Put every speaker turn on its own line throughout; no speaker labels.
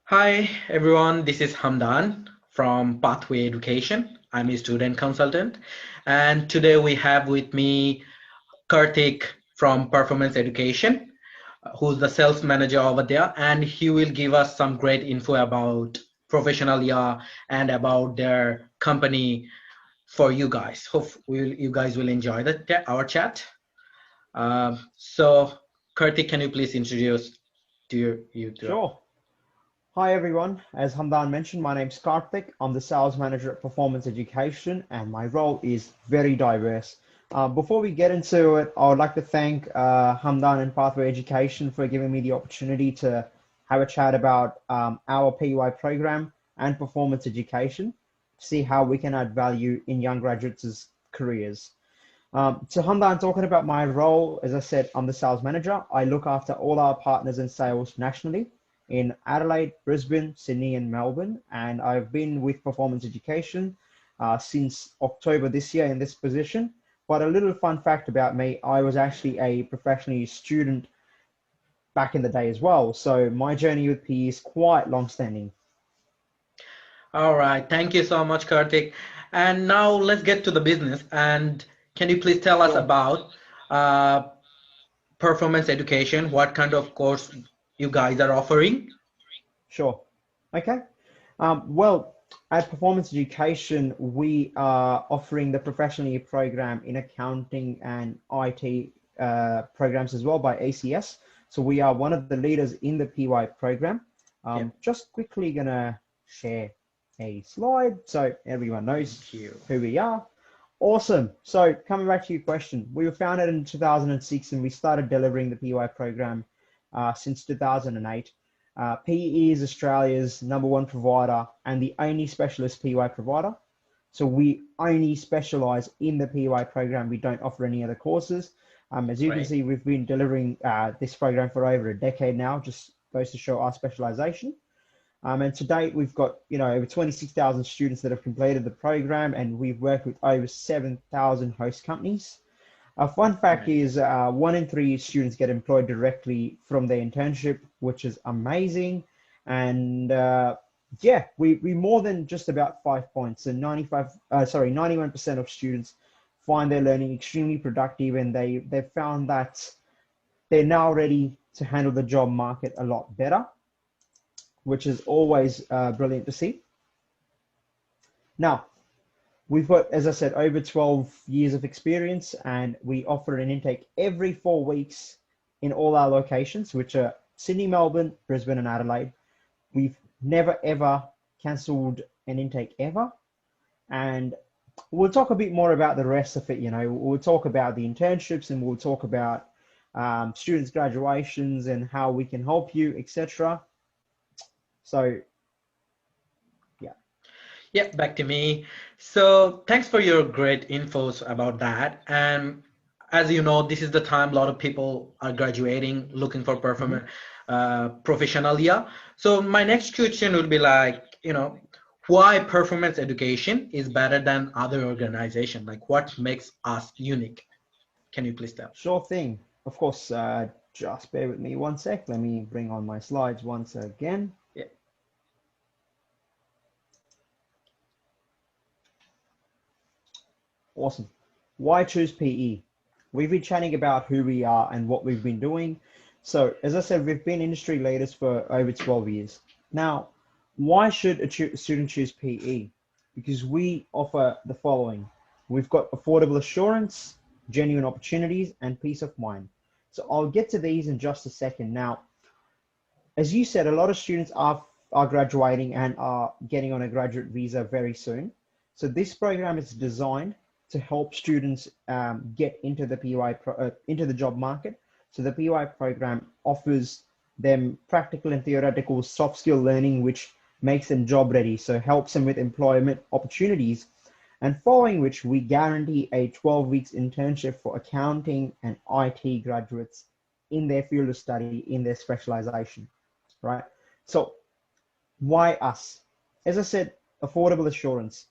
Hi everyone, this is Hamdan from Pathway Education. I'm a student consultant, and today we have with me Karthik from Performance Education, who's the sales manager over there, and he will give us some great info about professional year and about their company for you guys. Hope you guys will enjoy our chat. So, Karthik, can you please introduce to
Sure. Hi everyone. As Hamdan mentioned, my name's Karthik. I'm the sales manager at Performance Education, and my role is very diverse. Before we get into it, I would like to thank Hamdan and Pathway Education for giving me the opportunity to have a chat about our PY program and performance education, to see how we can add value in young graduates' careers. So Hamdan, talking about my role, as I said, I'm the sales manager. I look after all our partners in sales nationally in Adelaide, Brisbane, Sydney, and Melbourne. And I've been with Performance Education since October this year in this position. But a little fun fact about me, I was actually a professional student back in the day as well. So my journey with PE is quite long-standing.
All right, thank you so much, Karthik. And now let's get to the business. And can you please tell us
Sure.
about uh, performance education? What kind of course you guys are offering?
Sure. Okay. Well, at Performance Education, we are offering the professional year program in accounting and IT programs as well by ACS. So we are one of the leaders in the PY program.
Yeah,
Just quickly gonna share a slide so everyone knows
thank you.
who we are. Awesome. So coming back to your question, we were founded in 2006 and we started delivering the PY program since 2008. PE is Australia's #1 provider and the only specialist PY provider. So we only specialize in the PY program. We don't offer any other courses. As you can
Great.
see, we've been delivering this program for over a decade now, just goes to show our specialization. And to date, we've got over 26,000 students that have completed the program, and we've worked with over 7,000 host companies. A fun fact
Nice.
is 1 in 3 students get employed directly from their internship, which is amazing. And yeah, we more than just about 5 points. So 91% of students find their learning extremely productive, and they've found that they're now ready to handle the job market a lot better, which is always brilliant to see. Now, we've got, as I said, over 12 years of experience, and we offer an intake every 4 weeks in all our locations, which are Sydney, Melbourne, Brisbane, and Adelaide. We've never, ever cancelled an intake ever. And we'll talk a bit more about the rest of it. We'll talk about the internships, and we'll talk about students' graduations and how we can help you, etc. So, yeah.
Yeah, back to me. So thanks for your great infos about that. And as you know, this is the time a lot of people are graduating, looking for
Mhm.
professional year. So my next question will be like, why performance education is better than other organization? Like what makes us unique? Can you please tell?
Sure thing. Of course, just bear with me 1 sec. Let me bring on my slides once again.
Yeah.
Awesome. Why choose PE? We've been chatting about who we are and what we've been doing. So, as I said, we've been industry leaders for over 12 years. Now, why should a student choose PE? Because we offer the following. We've got affordable assurance, genuine opportunities, and peace of mind. So I'll get to these in just a second. Now, as you said, a lot of students are graduating and are getting on a graduate visa very soon. So this program is designed to help students get into the into the job market. So the PY program offers them practical and theoretical soft skill learning, which makes them job ready. So helps them with employment opportunities, and following which we guarantee a 12 weeks internship for accounting and IT graduates in their field of study, in their specialization, right? So why us? As I said, affordable assurance.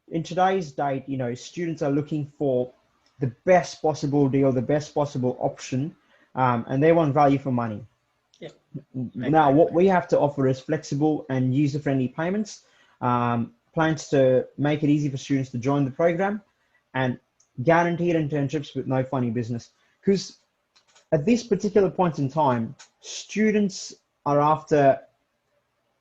In today's date, students are looking for the best possible deal, the best possible option, and they want value for money.
Yeah.
Now, what we have to offer is flexible and user-friendly payments, plans to make it easy for students to join the program, and guaranteed internships with no funny business. Because at this particular point in time, students are after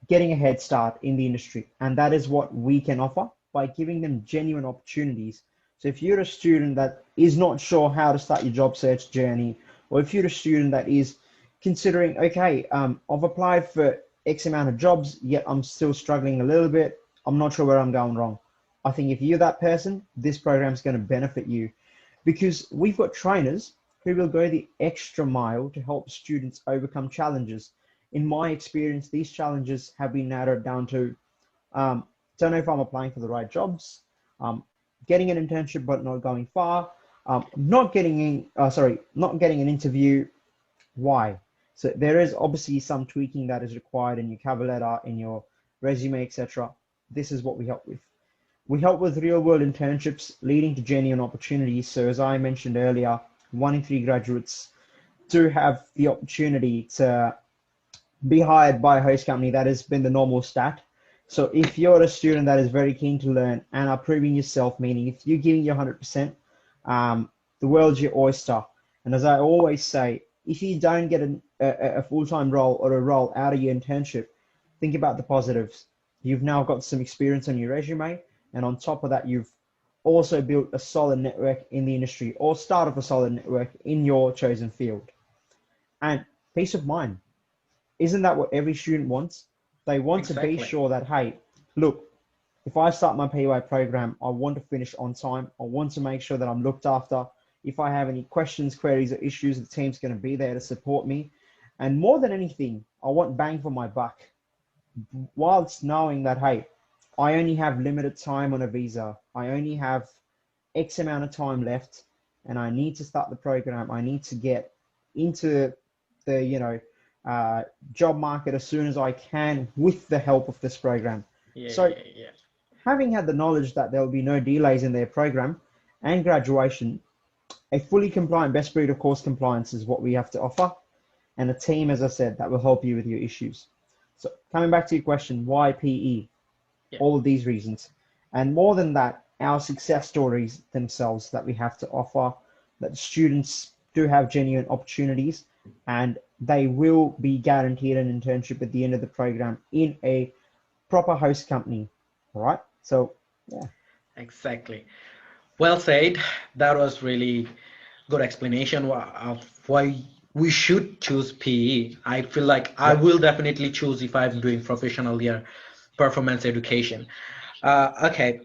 getting a head start in the industry, and that is what we can offer by giving them genuine opportunities. So if you're a student that is not sure how to start your job search journey, or if you're a student that is considering, okay, I've applied for X amount of jobs, yet I'm still struggling a little bit, I'm not sure where I'm going wrong. I think if you're that person, this program is going to benefit you, because we've got trainers who will go the extra mile to help students overcome challenges. In my experience, these challenges have been narrowed down to, don't know if I'm applying for the right jobs, getting an internship but not going far, not getting an interview. Why? So there is obviously some tweaking that is required in your cover letter, in your resume, etc. This is what we help with. We help with real-world internships leading to genuine opportunities. So as I mentioned earlier, 1 in 3 graduates do have the opportunity to be hired by a host company. That has been the normal stat. So if you're a student that is very keen to learn and are proving yourself, meaning if you're giving your 100%, the world's your oyster. And as I always say, if you don't get a full-time role or a role out of your internship, think about the positives. You've now got some experience on your resume, and on top of that, you've also built a solid network in the industry, or started a solid network in your chosen field. And peace of mind. Isn't that what every student wants? They want to be sure that, hey, look, if I start my PY program, I want to finish on time. I want to make sure that I'm looked after. If I have any questions, queries, or issues, the team's going to be there to support me. And more than anything, I want bang for my buck. Whilst knowing that, hey, I only have limited time on a visa. I only have X amount of time left, and I need to start the program. I need to get into the, job market as soon as I can with the help of this program. Having had the knowledge that there will be no delays in their program and graduation, a fully compliant best breed of course compliance is what we have to offer, and a team, as I said, that will help you with your issues. So coming back to your question, why PE? All of these reasons. And more than that, our success stories themselves that we have to offer, that students do have genuine opportunities, and they will be guaranteed an internship at the end of the program in a proper host company. All right. So, yeah.
Exactly. Well said. That was really good explanation of why we should choose PE. I feel like I will definitely choose if I'm doing professional year performance education. Okay.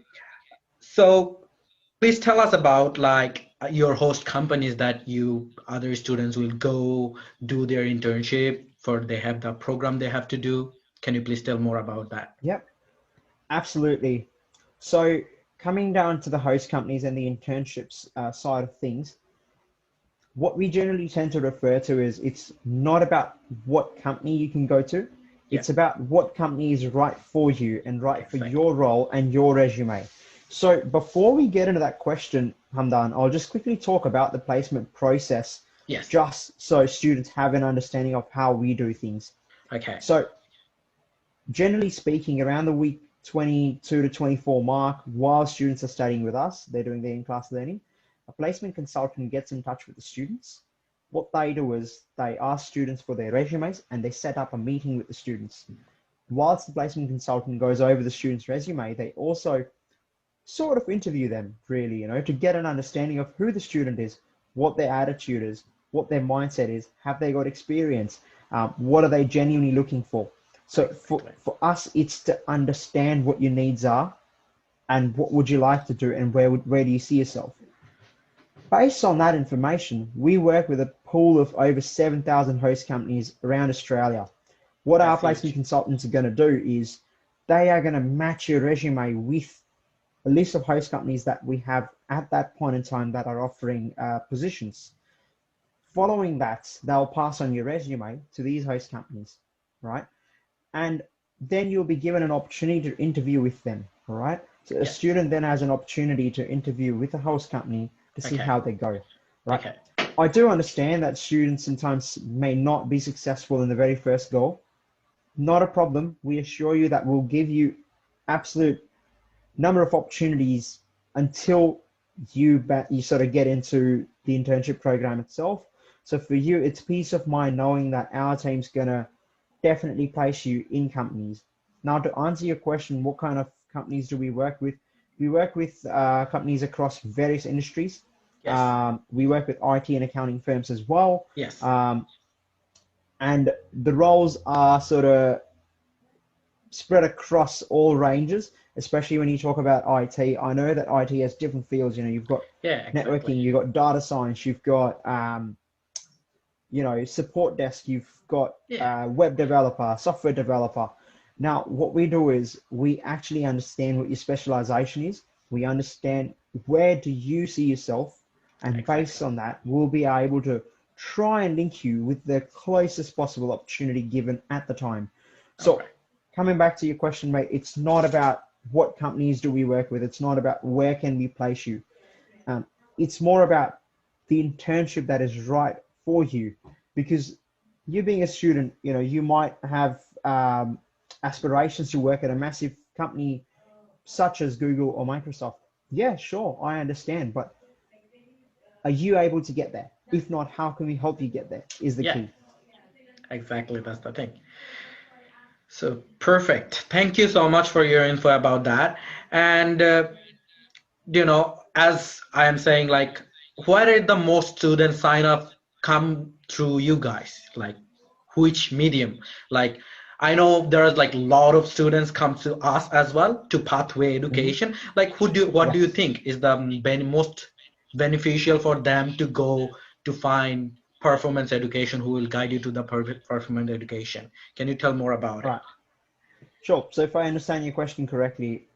So please tell us about like your host companies that you other students will go do their internship for. They have the program they have to do. Can you please tell more about that?
Yep, absolutely. So coming down to the host companies and the internships side of things, what we generally tend to refer to is it's not about what company you can go to. It's about what company is right for you and right for your role and your resume. So before we get into that question, Hamdan, I'll just quickly talk about the placement process, just so students have an understanding of how we do things.
Okay.
So generally speaking, around the week 22 to 24 mark, while students are studying with us, they're doing their in-class learning, a placement consultant gets in touch with the students. What they do is they ask students for their resumes and they set up a meeting with the students. Whilst the placement consultant goes over the student's resume, they also sort of interview them, really, to get an understanding of who the student is, what their attitude is, what their mindset is, have they got experience, what are they genuinely looking for. So for us, it's to understand what your needs are and what would you like to do and where do you see yourself. Based on that information, we work with a pool of over 7,000 host companies around Australia. What our placement consultants are going to do is they are going to match your resume with a list of host companies that we have at that point in time that are offering positions. Following that, they'll pass on your resume to these host companies, right? And then you'll be given an opportunity to interview with them, all right? So a student then has an opportunity to interview with a host company to see how they go, right? I do understand that students sometimes may not be successful in the very first goal. Not a problem. We assure you that we'll give you absolute number of opportunities until you sort of get into the internship program itself. So for you, it's peace of mind knowing that our team's gonna definitely place you in companies. Now, to answer your question, what kind of companies do we work with? We work with companies across various industries.
Yes.
We work with IT and accounting firms as well.
Yes.
And the roles are sort of spread across all ranges, especially when you talk about IT. I know that IT has different fields. You know, you've got networking, you've got data science, you've got you know, support desk, you've got web developer, software developer. Now, what we do is we actually understand what your specialization is. We understand where do you see yourself, and based on that, we'll be able to try and link you with the closest possible opportunity given at the time. So coming back to your question, mate, it's not about what companies do we work with. It's not about where can we place you. It's more about the internship that is right for you, because you being a student, you know, you might have aspirations to work at a massive company such as Google or Microsoft. Yeah, sure, I understand, but are you able to get there? If not, how can we help you get there is the key.
Exactly, that's the thing. So perfect. Thank you so much for your info about that. And you know, as I am saying, like, where did the most students sign up come through you guys? Like, which medium? Like, I know there's like a lot of students come to us as well, to Pathway Education. Like, what do you think is the most beneficial for them to go to find performance education, who will guide you to the performance education? Can you tell more about it?
Sure. So if I understand your question correctly,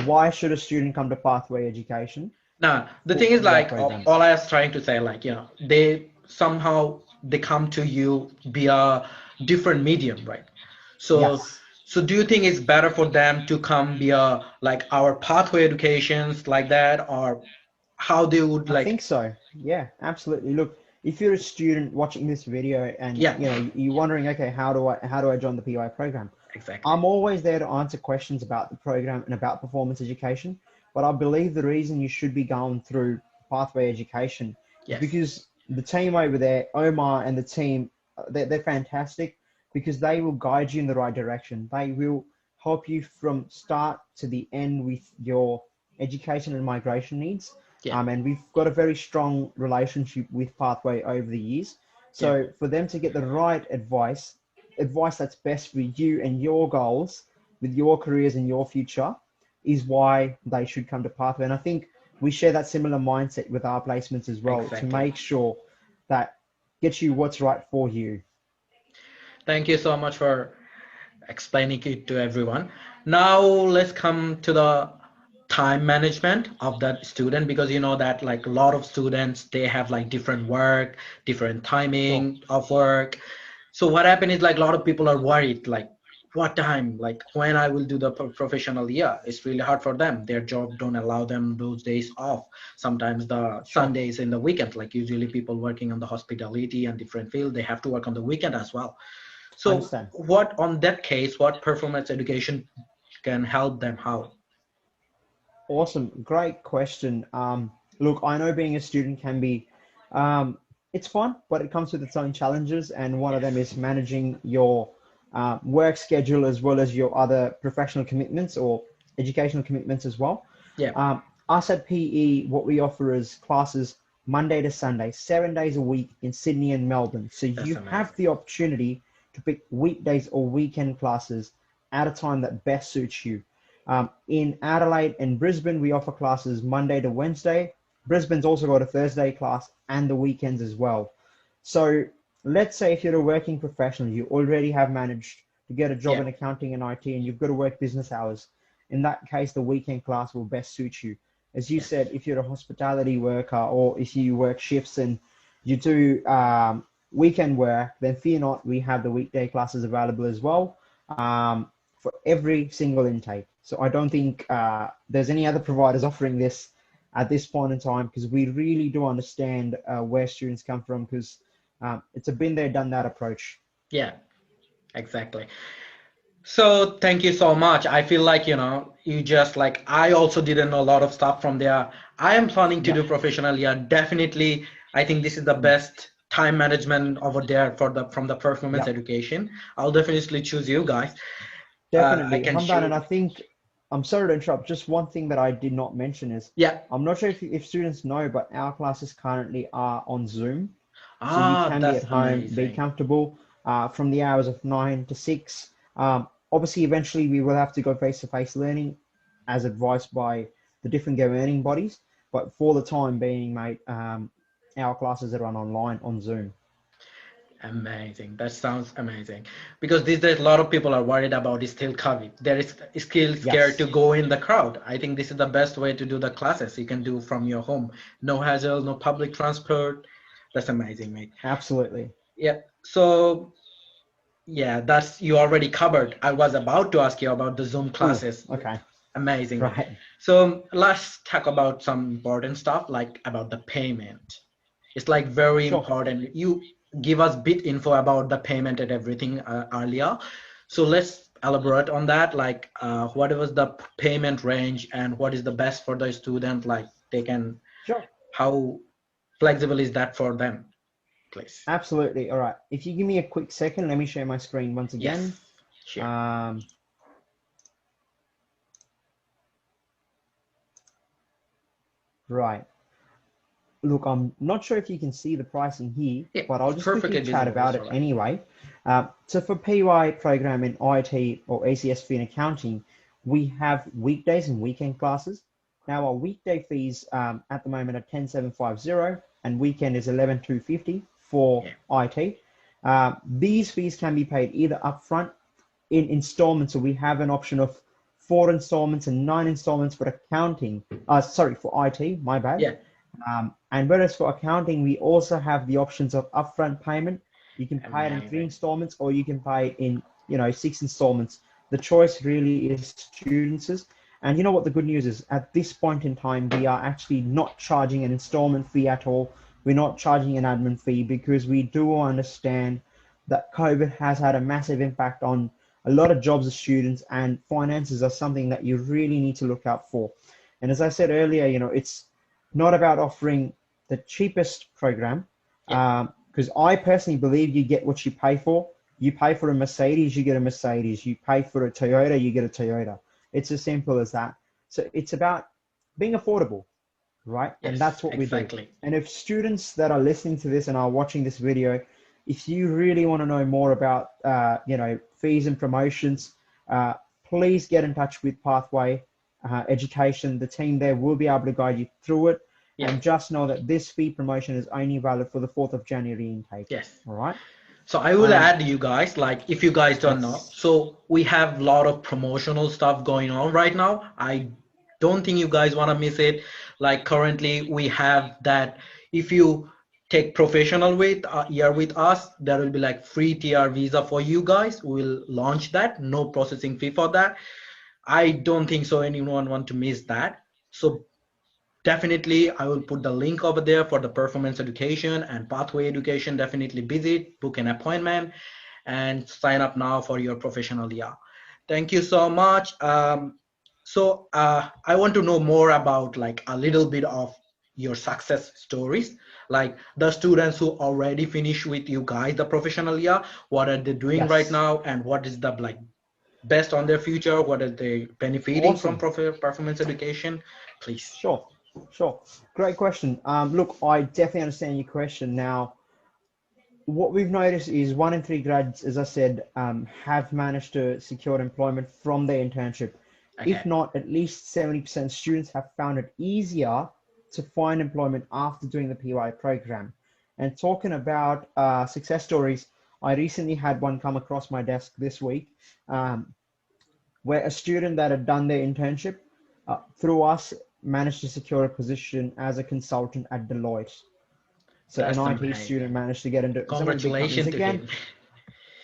why should a student come to Pathway Education?
Now, the thing is, like, all I was trying to say, like, you know, they come to you via different medium, right? So so do you think it's better for them to come via like our Pathway Educations like that, or how they would like?
I think so. Yeah, absolutely. Look, if you're a student watching this video and you know, you're wondering, okay, how do I join the PI program?
Exactly.
I'm always there to answer questions about the program and about performance education. But I believe the reason you should be going through Pathway Education is because the team over there, Omar and the team, they're fantastic, because they will guide you in the right direction. They will help you from start to the end with your education and migration needs. And we've got a very strong relationship with Pathway over the years. So for them to get the right advice that's best for you and your goals with your careers and your future, is why they should come to Pathway. And I think we share that similar mindset with our placements as well, to make sure that gets you what's right for you.
Thank you so much for explaining it to everyone. Now let's come to the time management of that student, because you know that like a lot of students, they have like different work, different timing of work. So what happened is, like, a lot of people are worried, like, what time, like when I will do the professional year. It's really hard for them. Their job don't allow them those days off. Sometimes the Sundays in the weekend, like usually people working on the hospitality and different field, they have to work on the weekend as well. So what, on that case, what performance education can help them? How?
Awesome. Great question. Look, I know being a student can be, it's fun, but it comes with its own challenges. And one of them is managing your work schedule as well as your other professional commitments or educational commitments as well. Us at PE, what we offer is classes Monday to Sunday, 7 days a week in Sydney and Melbourne. So you have the opportunity to pick weekdays or weekend classes at a time that best suits you. In Adelaide and Brisbane, we offer classes Monday to Wednesday. Brisbane's also got a Thursday class and the weekends as well. So let's say if you're a working professional, you already have managed to get a job in accounting and IT, and you've got to work business hours. In that case, the weekend class will best suit you. As you said, if you're a hospitality worker, or if you work shifts and you do weekend work, then fear not, we have the weekday classes available as well for every single intake. So I don't think there's any other providers offering this at this point in time, because we really do understand where students come from, because it's a been there, done that approach.
Yeah, exactly. So thank you so much. I feel like, you just like, I also didn't know a lot of stuff from there. I am planning to
Yeah.
do professional. Yeah, definitely. I think this is the best time management over there from the performance
Yeah.
education. I'll definitely choose you guys. I
Definitely.
can
Hamdan,
show.
and I think, I'm sorry to interrupt, just one thing that I did not mention is,
Yeah.
I'm not sure if students know, but our classes currently are on Zoom. So you can be at
That's
home, be
amazing.
comfortable from the hours of 9 to 6. Obviously, eventually we will have to go face-to-face learning as advised by the different governing bodies. But for the time being, mate, our classes are run online on Zoom.
Amazing. That sounds amazing. Because these days, a lot of people are worried about still COVID. They're still scared to
Yes,
go in the crowd. I think this is the best way to do the classes. You can do from your home. No hassle, no public transport. That's amazing, mate.
absolutely.
Yeah. So, yeah, that's you already covered. I was about to ask you about the Zoom
Oh,
classes.
okay.
Amazing, mate.
Right.
So let's talk about some important stuff like about the payment. It's like very
Sure.
important. You give us bit info about the payment and everything earlier. So let's elaborate on that. Like, what was the payment range and what is the best for the student? Like, they can,
Sure.
how flexible is that for them, please?
Absolutely. All right. If you give me a quick second, let me share my screen once again.
Yes, sure.
Um, right. Look, I'm not sure if you can see the pricing here,
Yeah,
but I'll
it's
just quickly
perfectly
chat
visible.
about
It's
it
all right.
anyway. So for PY program in IT or ACS in accounting, we have weekdays and weekend classes. Now our weekday fees at the moment are 10,750 and weekend is 11,250 for
Yeah,
IT. These fees can be paid either upfront in installments. So we have an option of 4 installments and 9 installments for accounting. Sorry, for IT, my bad.
yeah,
And whereas for accounting, we also have the options of upfront payment. You can pay it in 3
amazing.
installments or you can pay it in, 6 installments. The choice really is students'. And you know what the good news is? At this point in time, we are actually not charging an installment fee at all. We're not charging an admin fee because we do understand that COVID has had a massive impact on a lot of jobs of students, and finances are something that you really need to look out for. And as I said earlier, it's not about offering the cheapest program,
Yeah,
because I personally believe you get what you pay for. You pay for a Mercedes, you get a Mercedes. You pay for a Toyota, you get a Toyota. It's as simple as that. So it's about being affordable, right? And
yes,
that's what we do.
exactly.
And if students that are listening to this and are watching this video, if you really want to know more about, fees and promotions, please get in touch with Pathway Education. The team there will be able to guide you through it.
Yeah,
And just know that this fee promotion is only valid for the 4th of January intake.
yes.
All right.
So I will add you guys, like if you guys don't know.
Yes.
So we have a lot of promotional stuff going on right now. I don't think you guys want to miss it. Like currently we have that if you take professional with year with us, there will be like free TR visa for you guys. We'll launch that, no processing fee for that. I don't think so anyone want to miss that. So definitely, I will put the link over there for the performance education and pathway education. Definitely visit, book an appointment, and sign up now for your professional year. Thank you so much. I want to know more about like a little bit of your success stories, like the students who already finished with you guys the professional year. What are they doing right
Yes.
now, and what is the like best on their future? What are they benefiting from
Awesome.
performance education? Please.
Sure. Sure. Great question. Look, I definitely understand your question. Now, what we've noticed is 1 in 3 grads, as I said, have managed to secure employment from their internship. If
Okay.
not, at least 70% students have found it easier to find employment after doing the PY program. And talking about success stories, I recently had one come across my desk this week, where a student that had done their internship through us managed to secure a position as a consultant at Deloitte. So an
That's
IT student
amazing.
managed to get into some of the big companies.
Congratulations to
Again,
him.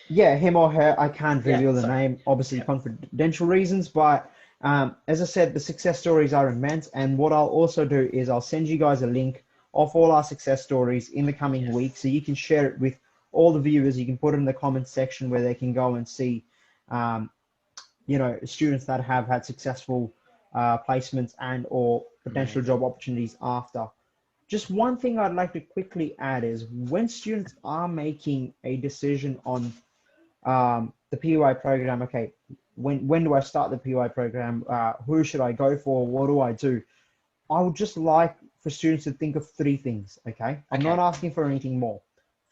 yeah, him or her, I can't
Yeah,
reveal the
sorry.
name, obviously
Yeah.
confidential reasons, but As I said, the success stories are immense, and what I'll also do is I'll send you guys a link of all our success stories in the coming
Yes.
week, so you can share it with all the viewers. You can put it in the comments section where they can go and see, you know, students that have had successful placements and or potential
Amazing.
job opportunities after. Just one thing I'd like to quickly add is when students are making a decision on the PY program, okay, when do I start the PY program? Who should I go for? What do I do? I would just like for students to think of three things, okay? I'm not asking for anything more.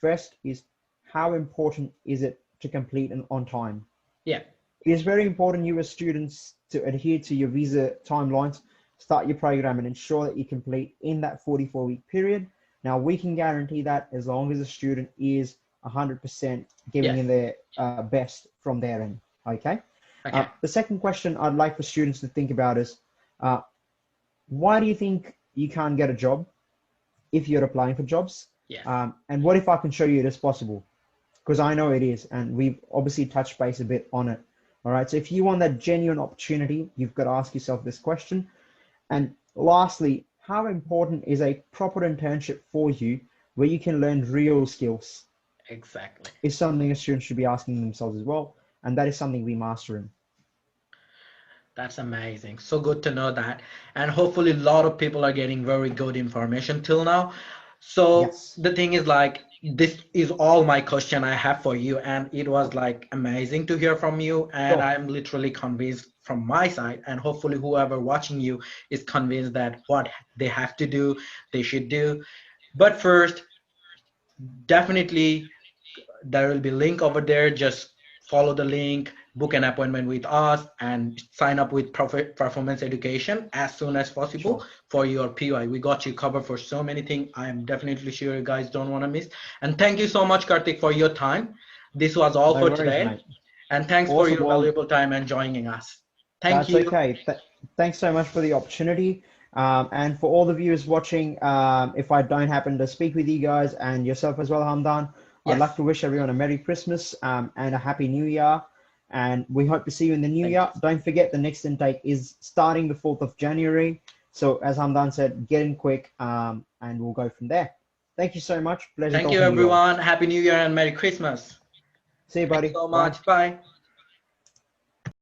First is, how important is it to complete and on time?
Yeah.
It is very important, you as students, to adhere to your visa timelines, start your program and ensure that you complete in that 44-week period. Now, we can guarantee that as long as the student is 100% giving in their best from their end, okay? The second question I'd like for students to think about is, why do you think you can't get a job if you're applying for jobs? And what if I can show you it is possible? Because I know it is, and we've obviously touched base a bit on it. All right, so if you want that genuine opportunity, you've got to ask yourself this question. And lastly, how important is a proper internship for you where you can learn real skills?
Exactly.
Is something a student should be asking themselves as well, and that is something we master in.
That's amazing. So good to know that. And hopefully a lot of people are getting very good information till now. So the thing is, like, this is all my question I have for you, and it was like amazing to hear from you, and I'm literally convinced from my side, and hopefully whoever watching you is convinced that what they have to do, they should do. But first, definitely there will be link over there. Just follow the link, book an appointment with us, and sign up with performance education as soon as possible for your PY. We got you covered for so many things. I'm definitely sure you guys don't want to miss. And thank you so much, Karthik, for your time. This was all for today.
Mate.
And thanks for your valuable time and joining us. Thank you.
That's okay. Thanks so much for the opportunity. And for all the viewers watching, if I don't happen to speak with you guys and yourself as well, Hamdan, I'd like to wish everyone a Merry Christmas and a Happy New Year. And we hope to see you in the new year. Don't forget, the next intake is starting the 4th of January. So as Hamdan said, get in quick and we'll go from there. Thank you so much. Pleasure.
Thank you, everyone. Happy New Year and Merry Christmas.
See you, buddy.
Thanks so much. Bye.